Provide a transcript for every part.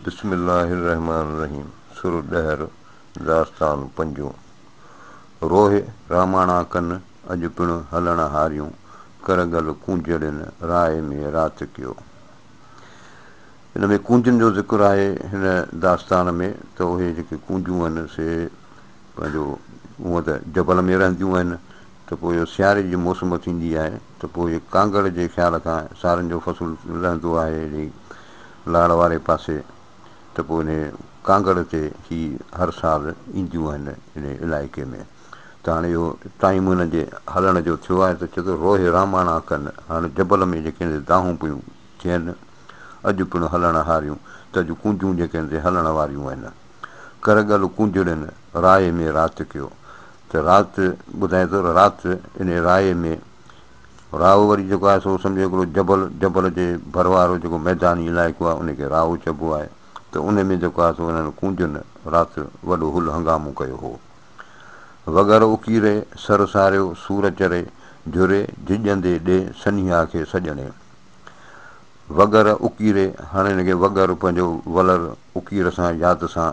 बिस्मिल्लाहिर्रहमानिर्रहीम सुर ॾहर दास्तान पंजो रोहे रामाणा कनि अॼु पिणु हलण हारियूं करगल कूंजड़िन राय में राति कयो। हिन में कूंजनि जो ज़िक्र आहे हिन दास्तान में त उहे जेके कूंजूं आहिनि से पंहिंजो हूअं त जबल में रहंदियूं आहिनि त पोइ इहो सियारे जी मौसम थींदी आहे त पोइ इहे कांगड़ जे ख़्याल खां सारनि जो फ़सुलु रहंदो आहे लाड़ वारे पासे त पोइ इन कांगड़ ते ही हर साल ईंदियूं आहिनि इन इलाइक़े में। त हाणे इहो टाइम हुन जे हलण जो थियो आहे त चए थो रोहे रामाणा कनि। हाणे जबल में जेके दाहूं पियूं थियनि अॼु पिणु हलण हारियूं त अॼु कूंजूं जेके आहिनि हलण वारियूं आहिनि। करगल कूंजड़िन राय में राति कयो त राति ॿुधाए थो राति इन राय में राव वरी जेको आहे सो सम्झो हिकिड़ो जबल जे भर वारो जेको मैदानी इलाइक़ो आहे उनखे राव चइबो आहे। त उन में जेको आहे सो उन्हनि कूंजनि राति वॾो हुल हंगामो कयो हो। वगर उकीरे सर सारियो सूर चरे झुरे झिॼंदे ॾे सनिहा खे सॼणे। वगर उकीरे हाणे हिनखे वगर पंहिंजो वलर उकीर सां यादि सां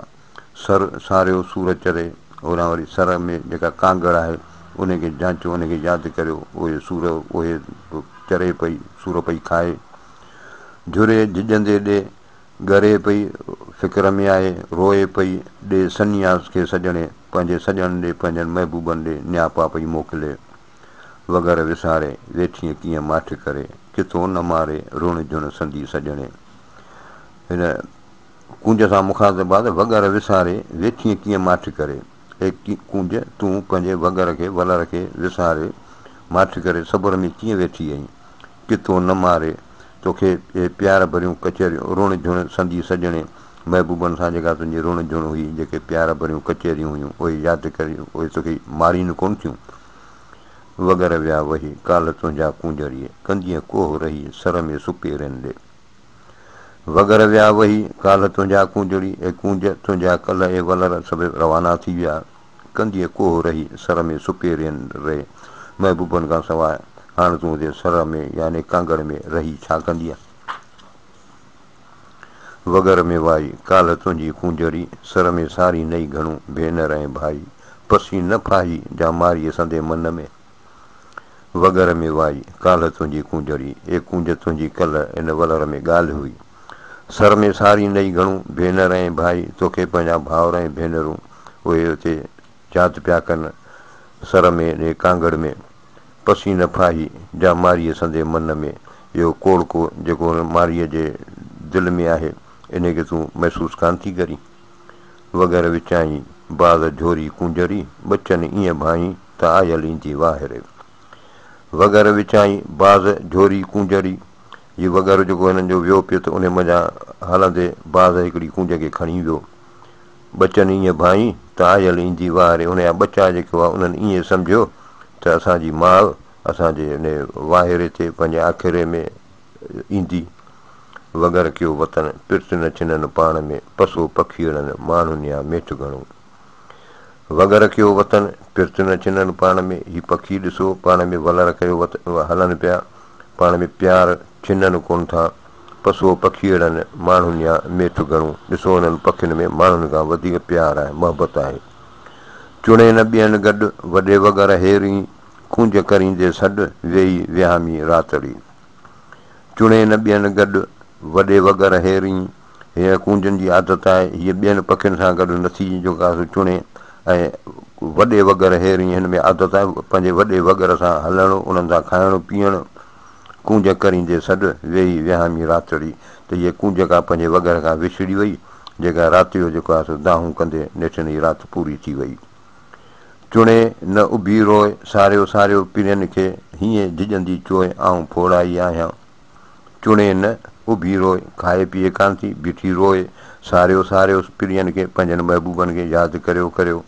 सर सारियो सूर चरे होॾां वरी सर में जेका कांगड़ आहे उनखे जांचो उनखे यादि करियो उहे सूर उहे चरे पई सूर पई खाए। झुरे झिॼंदे ॾे ॻरे पई फ़िक्र में आहे रोए पई ॾे सन्यास खे सॼणे पंहिंजे सॼण ॾे पंहिंजनि महबूबनि ॾे नियापा पई मोकिले। वगर विसारे वेठीअ कीअं माठ करे किथो न मारे रुण झुण संदी सॼणे। हिन कूंज सां मुखातिब आहे त वगर विसारे वेठीअ कीअं माठ करे ए कूंज तूं पंहिंजे वगर खे वलर खे विसारे माठ करे सब्र में कीअं वेठी आहीं। किथो न मारे तोखे इहे प्यार भरियूं कचहरियूं रुण झुण संदी सॼणे महबूबनि सां जेका तुंहिंजी रुण झुण हुई जेके प्यार भरियूं कचहरियूं हुयूं उहे यादि करियूं उहे तोखे मारीनि कोन थियूं। वगर विया वही काल तुंहिंजा कूंजड़ीअ कंदीअ कोह रही सर में सुपेरनि ॾे। वगर विया वही काल तुंहिंजा कूंजड़ी ऐं कूंज तुंहिंजा कल ऐं वलर सभु रवाना थी विया कंदीअ कोह रही सर में सुपेरनि रहे महबूबनि खां सवाइ हाणे तूं हुते सर में यानी कांगड़ में रही छा कंदीअ। वगर में वाई काल तुंहिंजी कूंजड़ी सर में सारी नई घणूं भेनर ऐं भाई पसी न फाही जा मारीअ संदे मन में। वगर में वाई काल तुंहिंजी कूंजड़ी ए कूंज तुंहिंजी कल इन वलर में ॻाल्हि हुई सर में सारी नई घणूं भेनर ऐं भाई तोखे पंहिंजा भाउर ऐं भेनरूं उहे हुते यादि पिया कनि सर में इन कांगड़ में पसी न फाही जा मारीअ संदे मन में। इहो कोड़को जेको मारीअ जे दिलि में आहे इनखे तूं महसूसु कान थी करी। वगर विचाई बाज़ झोरी कूंजरी बचनि ईअं भाई त आयल ईंदी वाहिरे। वगर विचाई बाज़ झोरी कूंजरी हीअ वगर जेको हिननि जो वियो पियो त उन मज़ा हलंदे बाज़ हिकिड़ी कूंज खे खणी वियो। बचनि ईअं भाई त आयल ईंदी वाहिरे उनजा बचा जेको आहे उन्हनि ईअं सम्झियो त असांजी माउ असांजे इन वाहिरे ते पंहिंजे आख़िरे में ईंदी। वगर कयो वतन पिर्त न छिननि पाण में पसो पखीड़नि माण्हुनि या मेठ घणो। वगर कयो वतन पिर्त न छिननि पाण में ही पखी ॾिसो पाण में वलर कयो हलनि पिया पाण में प्यार छिननि कोन था पसो पखीड़नि माण्हुनि या मेठ घणो। ॾिसो हुननि पखियुनि में माण्हुनि खां वधीक प्यार आहे मोहबत आहे। चुणे न ॿियनि गॾु वॾे वगर हेरी कूंज करींदे सॾु वेही विहामी रातड़ी। चुणे न ॿियनि गॾु वॾे वगर हेरी हीअं कूंजनि जी आदत आहे हीअ ॿियनि पखियुनि सां गॾु नथी जेका चुणे ऐं वॾे वगर हेरी हिन में आदत आहे पंहिंजे वॾे वगर सां हलणु उन्हनि सां खाइणु पीअणु। कूंज करींदे सॾु वेही विहामी रातड़ी त हीअ कूंज खां पंहिंजे वगर खां विछड़ी वई जेका राति जो जेको आहे सो दाहूं कंदे नेठनि जी राति पूरी थी वई। चुणे न उभी रोए सारियो सारियो पिरनि खे हीअं झिॼंदी चोए आऊं फोड़ाई आहियां। चुणे न उभी रोए खाए पीए कान थी बीठी रोए सारियो सारियो पिरनि खे पंहिंजनि महबूबनि खे यादि करियो करियो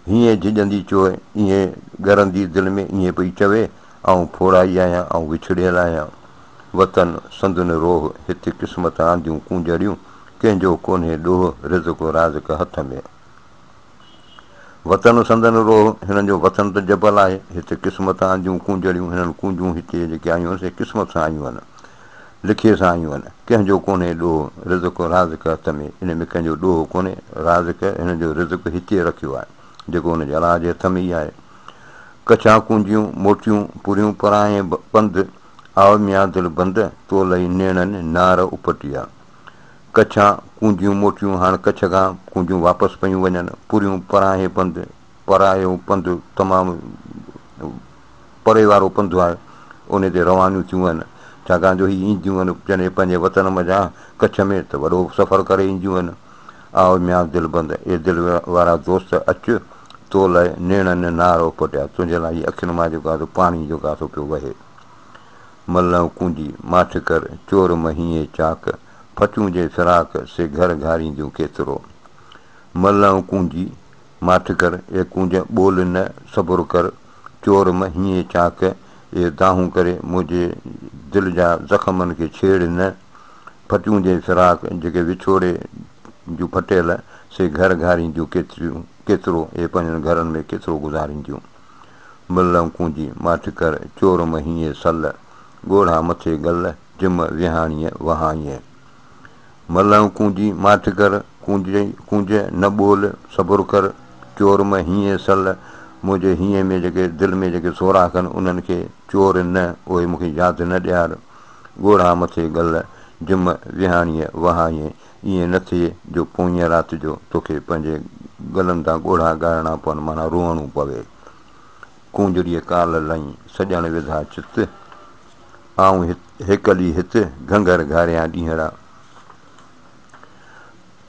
हीअं झिॼंदी चोए ईअं ॻरंदी दिलि में ईअं पई चवे आऊं फोड़ाई आहियां ऐं विछड़ियल आहियां। वतन संदुनि रोह हिते क़िस्मत आंदियूं कूंजड़ियूं कंहिंजो कोन्हे ॾोह रिज़्क़ राज़िक हथ में। वतन संदन रोह हिननि जो वतन त जबल आहे हिते क़िस्मत आंदियूं कूंजड़ियूं हिननि कूंजूं हिते जेके आयूं आहिनि से क़िस्मत सां आयूं आहिनि। लिखीअ सां आयूं आहिनि कंहिंजो कोन्हे ॾोह रिज़क राज़िक हथ में इन में कंहिंजो ॾोह कोन्हे राज़िक हिन जो रिज़क हिते रखियो आहे जेको हुनजे अलाह जे हथ में ई आहे कछा कुंजियूं मोटियूं पुरियूं पराए पंधु आव मिया दिलि बंद तो लही नेणनि नार उपटी आहे कछा कुंजियूं मोटियूं हाणे कच्छ खां कुंजियूं वापसि पियूं वञनि पुरियूं पराए पंधु परायो पंधु तमामु परे वारो पंधु आहे उन ते रवानियूं थियूं आहिनि छाकाणि जो हीअ ईंदियूं आहिनि जॾहिं पंहिंजे वतन मज़ा कच्छ में त वॾो सफ़र करे ईंदियूं आहिनि आओ मिया दिलि बंदि ए दिलि वारा दोस्त अचु तो लाइ नेणनि नार उपटिया तुंहिंजे लाइ अखियुनि मां जेको आहे पाणी जेको आहे पियो वहे मल्ह कुंजी माठ कर चोर महीए चाक फचूं जे फिराक से घर घारींदियूं केतिरो मल्ह कुंजी माठ कर ए कुंज ॿोल न सबुरु कर चोर महीए चाक ए दाहूं करे मुंहिंजे दिलि जा ज़ख़्मनि खे छेड़ न फचूं जे फिराक जेके विछोड़े जूं फटियल से घर घारींदियूं केतिरो ए पंहिंजनि घरनि में केतिरो गुज़ारींदियूं मल्ह कुंजी माठ कर चोर महीए सल ॻोढ़ा मथे गल जिम विहाणीअ वहाईअ मल्ह कुंजी माठ कर कुंज न ॿोल सबुरु कर चोर में हीअं सल मुंहिंजे हीअं में जेके दिलि में जेके सोराख आहिनि उन्हनि खे चोर न उहे मूंखे यादि न ॾियार ॻोढ़ा मथे गल जिम विहाणीअ वहाईअ ईअं न थिए जो पोइ राति जो तोखे पंहिंजे गलनि तां ॻोढ़ा ॻाइणा पवनि माना रोअणो पवे कुंजड़ीअ काल लही सॼण विधा चित आऊं हिकली हित घंगर घारियां ॾींहड़ा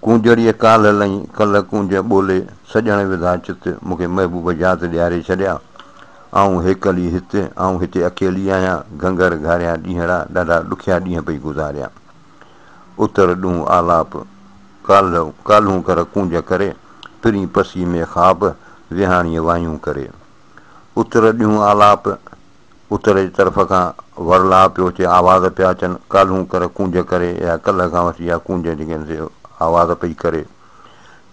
कुंजड़ीअ काल लही कल्ह कुंज ॿोले सॼण विधा चित मूंखे महबूब यादि ॾियारे छॾिया आऊं हेकली हिते ऐं हिते अकेली आहियां घंगर घारियां ॾींहड़ा ॾाढा ॾुखिया ॾींहं पई गुज़ारियां उतर ॾूंहुं आलाप काल्हूं कर कुंज करे पिरी पसी में ख़्वाब विहाणीअ वायूं करे उतर ॾूंहुं आलाप उतर जी तरफ़ खां वरला पियो अचे आवाज़ पिया अचनि काल्हूं कर कुंज करे या कल्ह खां वठी इहा कुंज जेके आवाज़ पई करे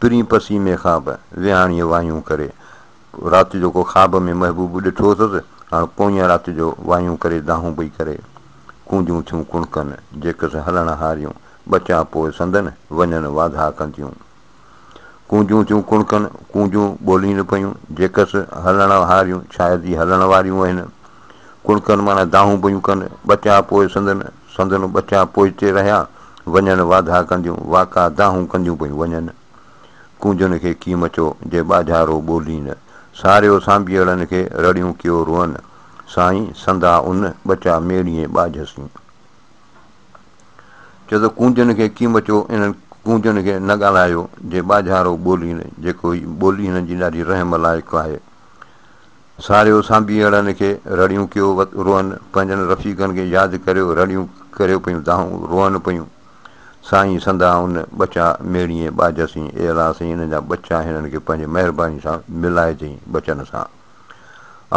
पिरी पसी में ख़्वाब विहाणीअ वायूं करे राति जो को ख़्वाब में महबूब ॾिठो अथसि हाणे पोइ राति जो वायूं करे दाहूं पई करे कुंजूं थियूं कुणकनि जेकसि हलण हारियूं बचा पोइ संदनि वञनि वाधा कंदियूं कुंजूं थियूं कुणकनि कुंजूं ॿोलीनि पियूं जेकसि हलण हारियूं शायदि ई हलण वारियूं आहिनि कुणकनि माना दाहूं पियूं कनि बचा पोइ संदनि बचा पोइते रहिया वञनि वाधा कंदियूं वाका दाहूं कंदियूं पियूं वञनि कुंजनि खे कीमचो जे ॿाझारो ॿोलीनि सारियो सांभीअड़नि खे रड़ियूं कयो रोअनि साईं संदा उन बचा मेड़ीअ ॿाझसीं छो त कुंजनि खे कीमचो इन्हनि कुंजनि खे न ॻाल्हायो जे ॿाझारो ॿोलीनि जेको ॿोली हिननि जी ॾाढी रहम लाइक़ु आहे सारियो सांभीअड़नि खे रड़ियूं कयो रोअनि पंहिंजनि रफ़ीक़नि खे यादि करियो रड़ियूं करियो पियूं दाहूं रोअनि पियूं साईं संदा उन बचा मेड़ीअ ॿाझसीं अहिड़ा साईं हिन जा बचा हिननि खे पंहिंजे महिरबानी सां मिलाइजांइ बचन सां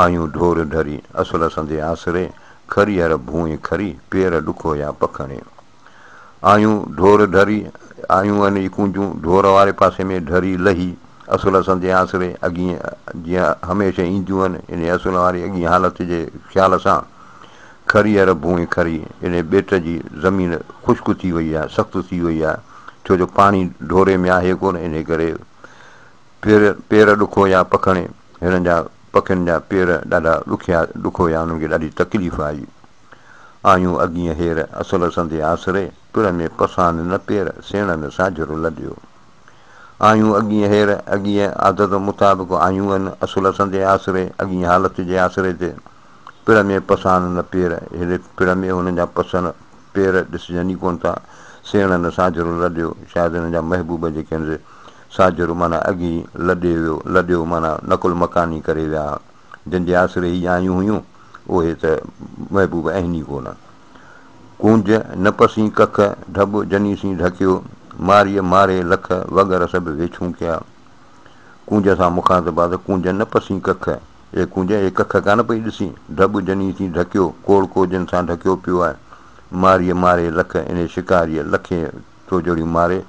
आयूं ढोर ढरी असुल संदे आसिरे खरी हर भूई खरी पेर ॾुखो या पखणे आयूं ढोर ढरी आयूं आहिनि कुंजूं ढोर वारे पासे में ढरी लही असुल संदे आसिरे अॻी जीअं हमेशह ईंदियूं आहिनि इन असुल वारी अॻी हालति जे ख़्याल सां खरी हर भूई खरी इन ॿेट जी ज़मीन ख़ुश्क थी वई आहे सख़्तु थी वई आहे छो जो पाणी ढोरे में आहे कोन इन करे पेर ॾुखो या पखणे हिननि जा पखियुनि जा पेर ॾाढा ॾुखो या उन्हनि खे ॾाढी तकलीफ़ आई आयूं अॻीअ हेर असुल संदे आसिरे पिण में पसान न पेर सेण में साझरो लॾियो आयूं अॻीअ हेर अॻीअ आदत मुताबिक़ आयूं आहिनि असुल संदे आसिरे अॻीअ हालति जे आसिरे ते पिण में पसान न पेर हेॾे पिण में हुननि जा पसन पेर ॾिसजनि ई कोन था सेण न साझरो लॾियो शायदि हिन जा महबूब जेके आहिनि साझरो माना अॻी लॾियो माना नकुल मकानी करे विया जंहिंजे आसिरे ई आयूं हुयूं उहे त महबूब आहिनि ई कोन कुंज न पसी कख ढब जनीसी ढकियो मारीअ मारे लख वग़ैरह सभु वेछूं कया कुंज सां मुखातिबा त कुंज न पसी कख ए कुंज ए कख कान पई ॾिसी ढब जनीसी ढकियो कोड़ कोजनि सां ढकियो पियो आहे मारीअ मारे लख इन शिकारीअ लखे थो जहिड़ियूं मारे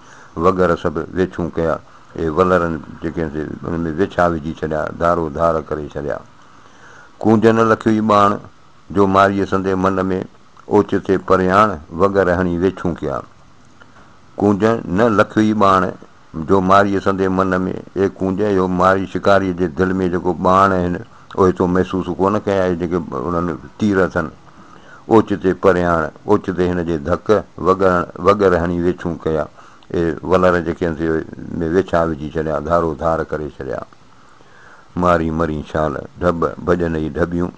वग़ैरह सभु वेछूं कया ए वलरनि जेके उन में वेछा विझी छॾिया धारो धार करे छॾिया कुंज न लखियो ई ॿाण जो मारीअ संदे मन में ओचिते परियाण वग़ैरह हणी वेछूं कया। कूंज न लखी बाण जो मारीअ संदे मन में, ए कूंज इहो मारी शिकारीअ जे दिलि में जेको बाण आहिनि उहे तो महसूसु कोन कया जेके उन्हनि तीर अथनि। ओचिते परियाण ओचिते हिन जे धक वग़ैरह हणी वेछूं कया। वलर जेके आहिनि में वेछा विझी छॾिया, धारो धार करे छॾिया। मारी मरी शाल ढब भॼन ई ढबियूं,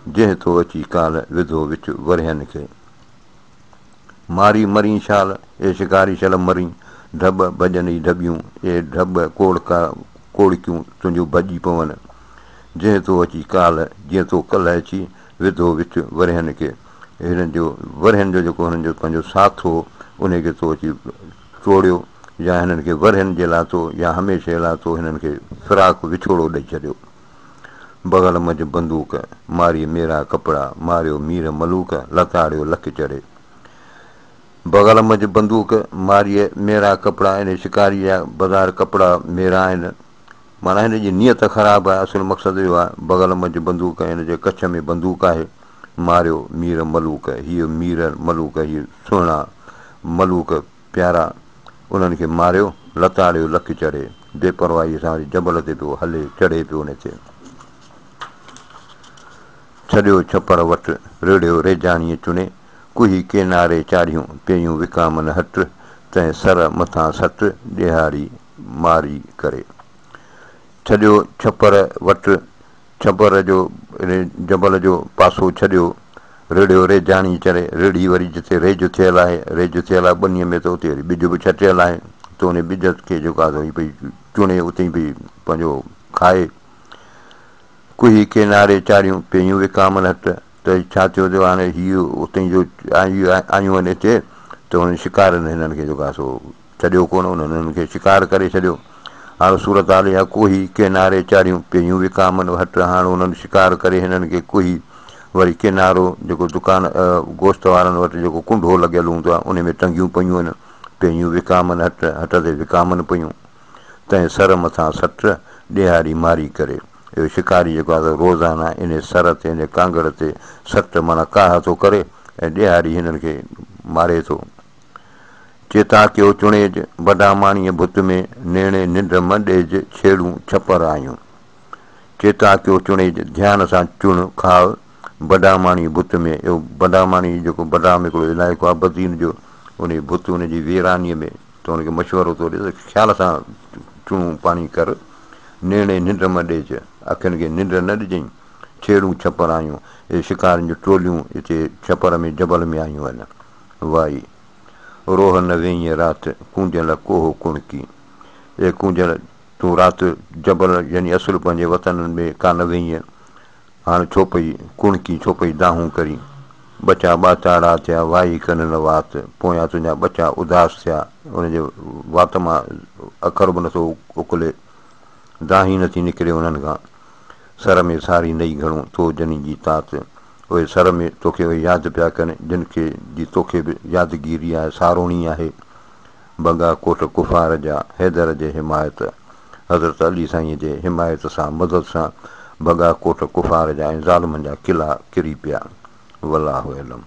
जंहिं तो अची काल विधो विच वरियनि खे। मारी मरी शाल ए शिकारी शल मरी, ढब भॼन ई ढबियूं ए ढब कोड़कियूं तुंहिंजूं भॼी पवनि। जंहिं तो अची काल जीअं तो कल्ह अची विधो विच वरियनि खे। हिननि जो वरियनि जो जेको हिननि जो पंहिंजो साथ हो उन खे तो अची टोड़ियो, या हिननि खे वरियनि जे लाइ तो या हमेशह लाइ तो हिननि खे फिराक विछोड़ो ॾेई छॾियो। बगल मंझि बंदूक मारी मेरा कपिड़ा, मारियो मीर मलूक लताड़ियो लख चढ़े। बगल मंझि बंदूक मारीअ मेरा कपिड़ा, इन शिकारी जा बाज़ार कपिड़ा मेरा आहिनि, माना हिन जी नियत ख़राबु आहे। असुलु मक़सदु इहो आहे बगल मंझि बंदूक, हिन जे कच्छ में बंदूक आहे। मारियो मीर मलूक, हीअ मीर मलूक, हीअ सुहिणा मलूक प्यारा, उन्हनि खे मारियो लताड़ियो लख चढ़े। बेपरवाहीअ सां वरी जबल ते पियो हले, चढ़े पियो उन ते। छॾियो छपर वटि रिड़ियो रेजाणीअ चुने, कुही किनारे चाढ़ियूं पियूं विकामन हट, तंहिं सर मथां सट ॾिहाड़ी मारी करे। छॾियो छपर वटि, छपर जो जबल जो पासो छॾियो, रिड़ियो रेजाणी चढ़े, रिड़ी वरी जिते रेज थियल आहे, रेज थियल आहे ॿनीअ में त उते वरी ॿिज बि छटियल आहे, त उन ॿिज खे जेको आहे भई चुणे उते ई भई पंहिंजो खाए। कुही किनारे चाढ़ियूं पियूं विकामन हट, त छा थियो जो हाणे हीअ उते जो आयूं आहिनि हिते, त हुन शिकारनि हिननि खे जेको आहे सो छॾियो कोन, उन्हनि हिननि खे शिकार करे छॾियो। हाणे सूरत हाल इहा, कुही किनारे चाढ़ियूं पियूं विकामन हट, हाणे उन्हनि शिकार करे हिननि खे कुही वरी किनारो जेको दुकान गोश्त वारनि वटि जेको कुंडो लॻियल हूंदो आहे उन में टंगियूं पियूं आहिनि, पियूं विकामन हट, हट ते विकामन पियूं, तंहिं सर मथां सट ॾिहाड़ी मारी करे। इहो शिकारी जेको आहे रोज़ाना इन सर ते इन कांगड़ ते सट माना काह थो करे ऐं ॾिहाड़ी हिननि खे मारे थो। चेता कयो चुणेज वॾा माणीअ भुत में, नेणे निंड म ॾेज छेड़ूं छपर आयूं। चेता कयो चुणेज ध्यान सां चुण खाव, वॾा माणी भुत में, इहो वॾा माणी जेको बदाम हिकिड़ो इलाइक़ो आहे बदीन जो, उन भुत उनजी वीरानीअ में, त हुनखे मशवरो थो ॾिए त ख़्याल सां चूणूं पाणी कर। नेणे निंड म ॾेज, अखियुनि खे निंड न ॾिजईं। छेड़ूं छपर आयूं, इहे शिकारनि जूं टोलियूं हिते छपर में जबल में आयूं आहिनि। वाई रोह न वेईं राति कूंजल कोह कुणकी, ए कूंजल तूं राति जबल यानी असुलु पंहिंजे वतननि में कान वेईं, हाणे छो पई कुणकी, छो पई दाहूं करी। बचा ॿाचाड़ा थिया वाई कन न वात, पोयां तुंहिंजा बचा उदास थिया, उनजे वात मां अखर बि नथो उकले, दाही नथी निकिरे उन्हनि खां। सर में सारी नई घणो तो जनी जी तात, उहे सर में तोखे उहे यादि पिया कनि जिन खे जी तोखे बि यादगिरी आहे, सारोणी आहे। बगा कोट कुफार जा हैदर जे हिमायत, हज़रत अली साईं जे हिमायत सां मदद सां बगा कोट कुफार जा ऐं ज़ालमनि जा किला किरी पिया। वल्लाहु अलम।